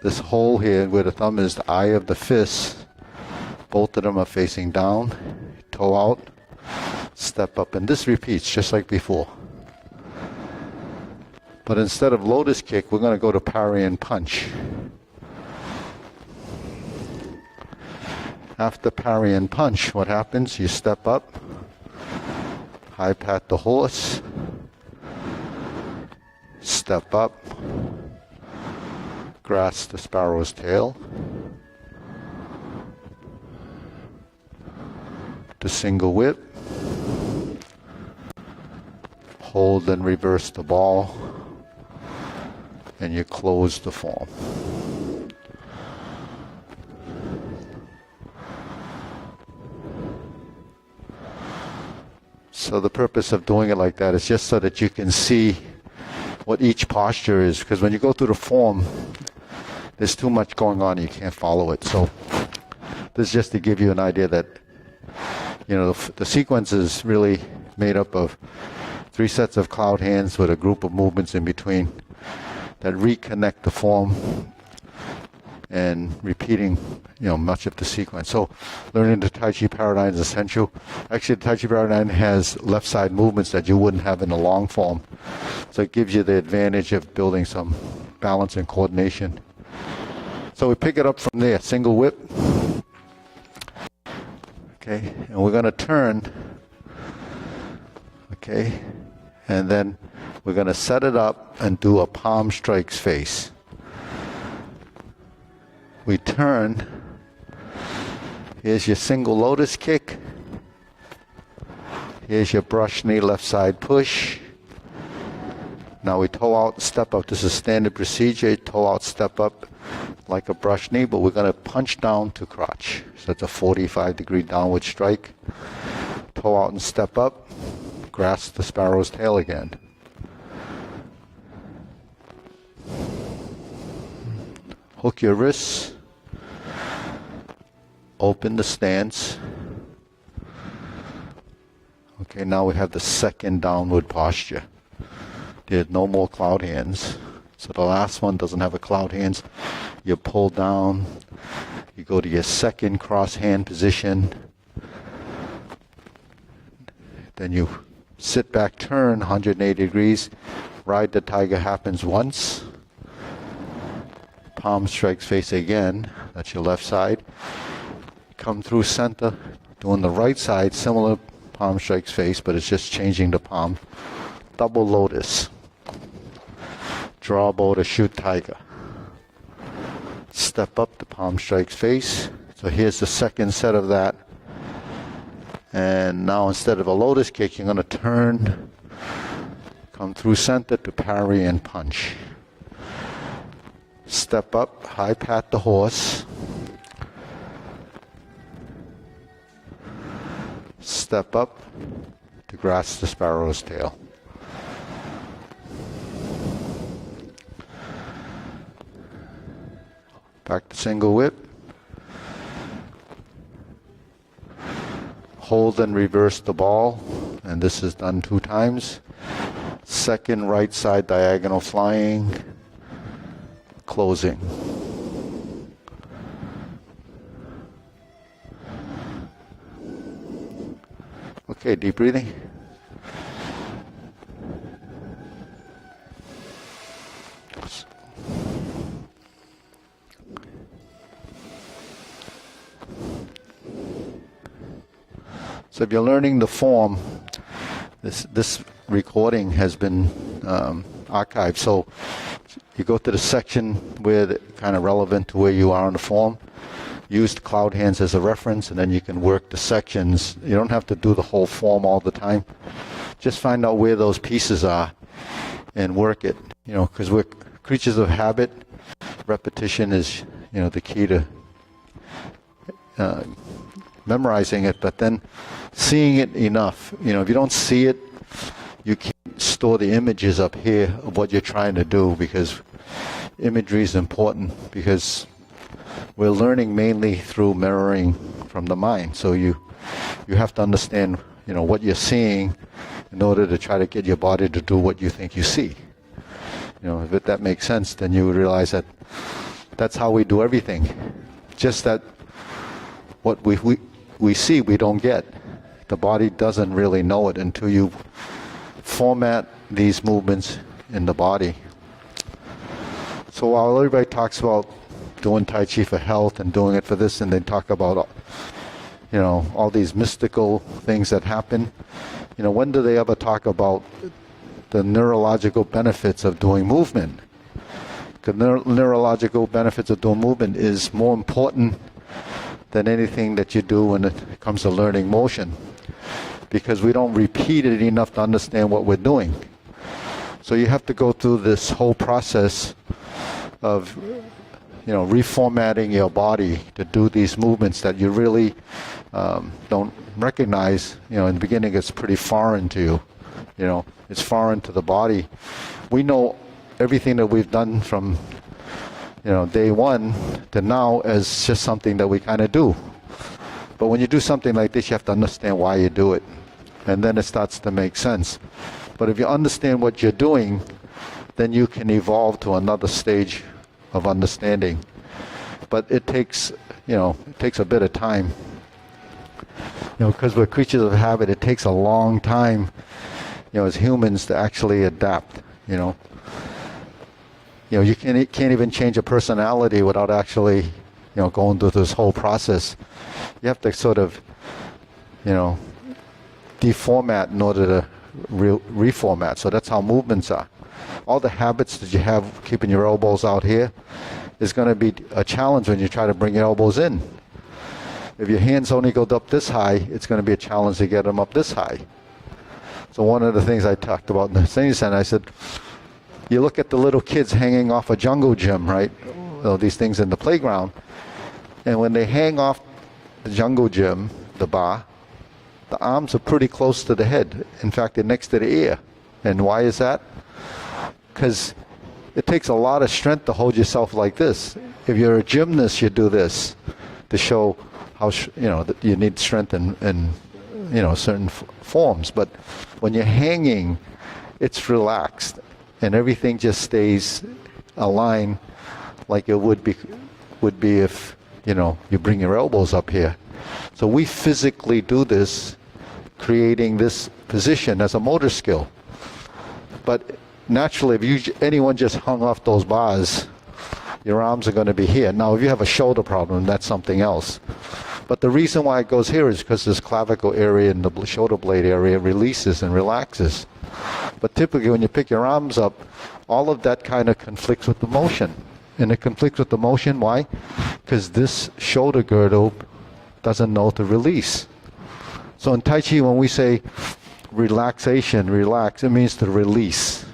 This hole here where the thumb is the eye of the fist. Both of them are facing down. Toe out. Step up. And this repeats just like before. But instead of lotus kick, we're going to go to parry and punch. After parry and punch, what happens? You step up, high pat the horse, step up, grasp the sparrow's tail, to single whip, hold and reverse the ball, and you close the form. So the purpose of doing it like that is just so that you can see what each posture is, because when you go through the form, there's too much going on, you can't follow it. So this is just to give you an idea that, you know, the sequence is really made up of 3 sets of cloud hands with a group of movements in between that reconnect the form and repeating, much of the sequence. So learning the Tai Chi Paradigm is essential. Actually, the Tai Chi Paradigm has left side movements that you wouldn't have in the long form. So it gives you the advantage of building some balance and coordination. So we pick it up from there, single whip. Okay, and we're going to turn. Okay, and then we're going to set it up and do a palm strikes face. We turn. Here's your single lotus kick. Here's your brush knee left side push. Now we toe out, step up. This is standard procedure. Toe out, step up like a brush knee, but we're going to punch down to crotch. So that's a 45-degree downward strike. Toe out and step up. Grasp the sparrow's tail again. Hook your wrists. Open the stance. Okay, now we have the second downward posture. There's no more cloud hands. So the last one doesn't have a cloud hands. You pull down. You go to your second cross hand position. Then you sit back, turn 180 degrees. Ride the tiger happens once. Palm strikes face again. That's your left side. Come through center, doing the right side, similar palm strikes face, but it's just changing the palm. Double lotus. Draw bow to shoot tiger. Step up, the palm strikes face. So here's the second set of that. And now instead of a lotus kick, you're going to turn, come through center to parry and punch. Step up, high pat the horse. Step up to grasp the sparrow's tail. Back to single whip. Hold and reverse the ball, and this is done 2 times. Second right side diagonal flying, closing. Okay, deep breathing. So if you're learning the form, this recording has been archived. So you go to the section where it's kind of relevant to where you are on the form. Use the cloud hands as a reference, and then you can work the sections. You don't have to do the whole form all the time. Just find out where those pieces are and work it. Because we're creatures of habit. Repetition is, the key to memorizing it, but then seeing it enough. If you don't see it, you can't store the images up here of what you're trying to do, because imagery is important, because we're learning mainly through mirroring from the mind. So you have to understand, what you're seeing in order to try to get your body to do what you think you see. If that makes sense, then you would realize that that's how we do everything. Just that what we see, we don't get. The body doesn't really know it until you format these movements in the body. So while everybody talks about doing Tai Chi for health and doing it for this, and they talk about, all these mystical things that happen, when do they ever talk about the neurological benefits of doing movement? The neurological benefits of doing movement is more important than anything that you do when it comes to learning motion, because we don't repeat it enough to understand what we're doing. So you have to go through this whole process of reformatting your body to do these movements that you really don't recognize. In the beginning it's pretty foreign to you. It's foreign to the body. We know everything that we've done from day one to now as just something that we kind of do. But when you do something like this, you have to understand why you do it, and then it starts to make sense. But if you understand what you're doing, then you can evolve to another stage of understanding. but it takes, it takes a bit of time. Because we're creatures of habit, it takes a long time, as humans to actually adapt, you can't even change a personality without actually, going through this whole process. You have to sort of, deformat in order to reformat. So that's how movements are. All the habits that you have, keeping your elbows out here, is going to be a challenge when you try to bring your elbows in. If your hands only go up this high, it's going to be a challenge to get them up this high. So one of the things I talked about in the senior center, I said, you look at the little kids hanging off a jungle gym, right? These things in the playground. And when they hang off the jungle gym, the bar, the arms are pretty close to the head. In fact, they're next to the ear. And why is that? Because it takes a lot of strength to hold yourself like this. If you're a gymnast, you do this to show how, that you need strength in certain forms. But when you're hanging, it's relaxed. And everything just stays aligned like it would be if, you bring your elbows up here. So we physically do this, creating this position as a motor skill. But naturally, if anyone just hung off those bars, your arms are going to be here. Now, if you have a shoulder problem, that's something else. But the reason why it goes here is because this clavicle area and the shoulder blade area releases and relaxes. But typically, when you pick your arms up, all of that kind of conflicts with the motion. And it conflicts with the motion, why? Because this shoulder girdle doesn't know to release. So in Tai Chi, when we say relaxation, relax, it means to release.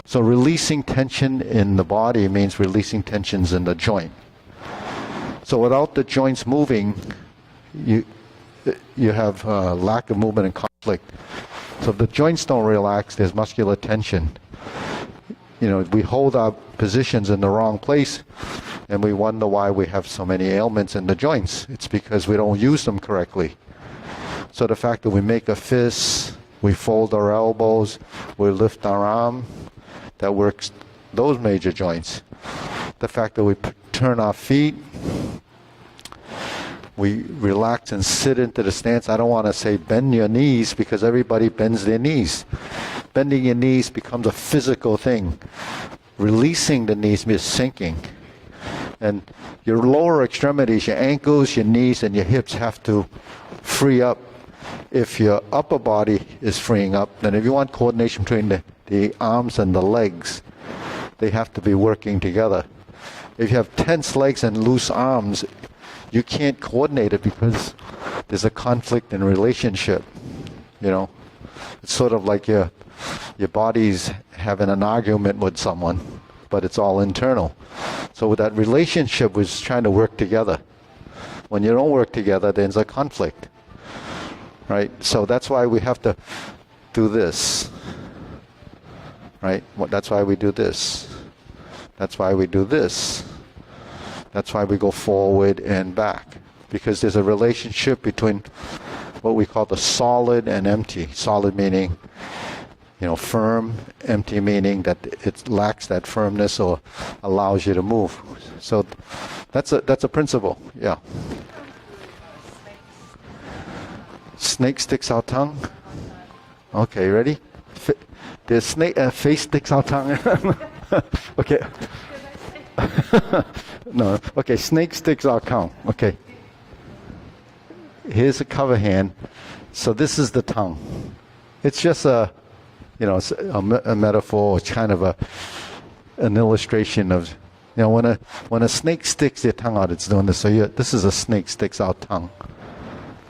So releasing tension in the body means releasing tensions in the joint. So without the joints moving, you have lack of movement and conflict. So if the joints don't relax, there's muscular tension. We hold our positions in the wrong place, and we wonder why we have so many ailments in the joints. It's because we don't use them correctly. So the fact that we make a fist, we fold our elbows, we lift our arm, that works those major joints. The fact that we turn our feet, we relax and sit into the stance. I don't want to say bend your knees, because everybody bends their knees. Bending your knees becomes a physical thing. Releasing the knees means sinking. And your lower extremities, your ankles, your knees, and your hips have to free up. If your upper body is freeing up, then if you want coordination between the arms and the legs, they have to be working together. If you have tense legs and loose arms, you can't coordinate it because there's a conflict in relationship. It's sort of like your body's having an argument with someone, but it's all internal. So with that relationship, we're just trying to work together. When you don't work together, there's a conflict, right? So that's why we have to do this, right? That's why we do this. That's why we do this. That's why we go forward and back, because there's a relationship between what we call the solid and empty. Solid meaning, firm. Empty meaning that it lacks that firmness or allows you to move. So that's a principle. Yeah. Snake sticks out tongue. Okay, ready? The snake face sticks out tongue. Okay. No. Okay, snake sticks out tongue. Okay. Here's a cover hand. So this is the tongue. It's just a metaphor. It's kind of an illustration of, when a snake sticks their tongue out, it's doing this. So this is a snake sticks out tongue.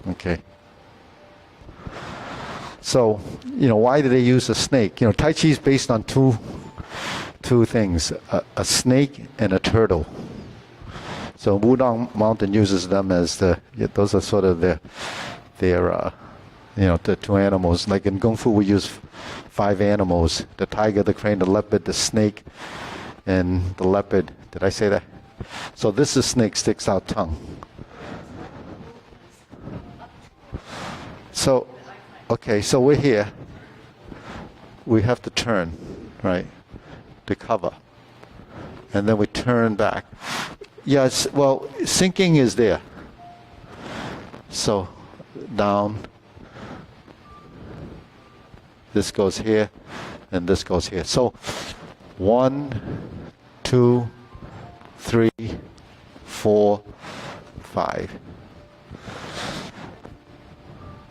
Okay. So, why do they use a snake? Tai Chi is based on two things, a snake and a turtle. So Wudang Mountain uses them as those are sort of their the two animals. Like in Kung Fu, we use 5 animals: the tiger, the crane, the leopard, the snake, and the leopard. Did I say that? So this is snake sticks out tongue. So, okay, so we're here. We have to turn, right, to cover. And then we turn back. Yes, well, sinking is there. So, down. This goes here, and this goes here. So, 1, 2, 3, 4, 5.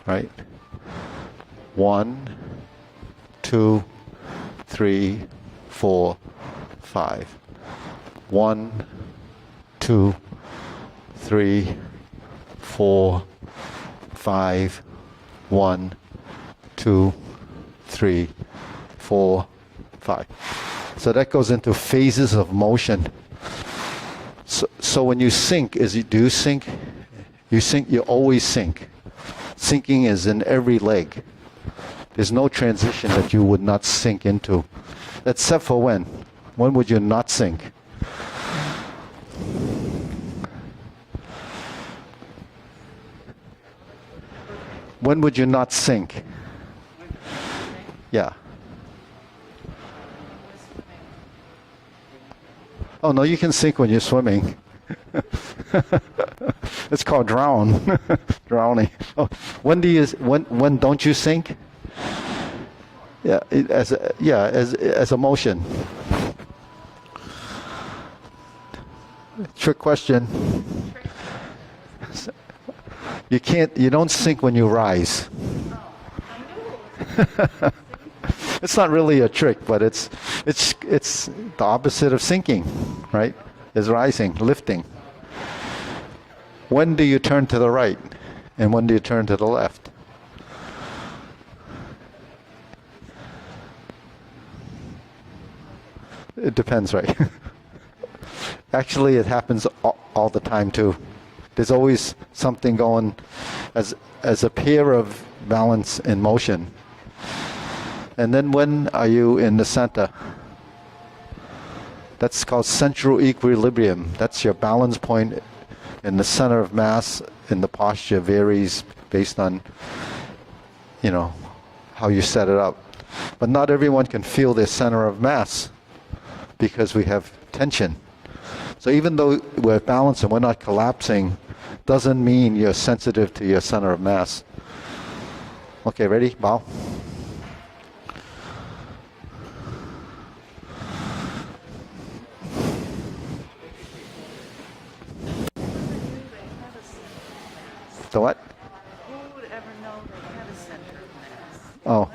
Right? 1, 2, 3, 4, 5. 1, 2, 3, 4, 5. 1, 2, 3, 4, 5. So that goes into phases of motion. So when you sink, do you sink? You sink, you always sink. Sinking is in every leg. There's no transition that you would not sink into. Except for when? When would you not sink? When would you not sink? Yeah. Oh no, you can sink when you're swimming. It's called drowning. Oh, when don't you sink? Yeah, as a motion. Trick question. You don't sink when you rise. It's not really a trick, but it's the opposite of sinking, right? Is rising, lifting. When do you turn to the right, and when do you turn to the left? It depends, right? Actually, it happens all the time too. There's always something going as a pair of balance in motion. And then when are you in the center? That's called central equilibrium. That's your balance point in the center of mass, and the posture varies based on, how you set it up. But not everyone can feel their center of mass because we have tension. So even though we're balanced and we're not collapsing, doesn't mean you're sensitive to your center of mass. Okay, ready? Bow. The what?
Who would ever know they have a center of mass?
Oh.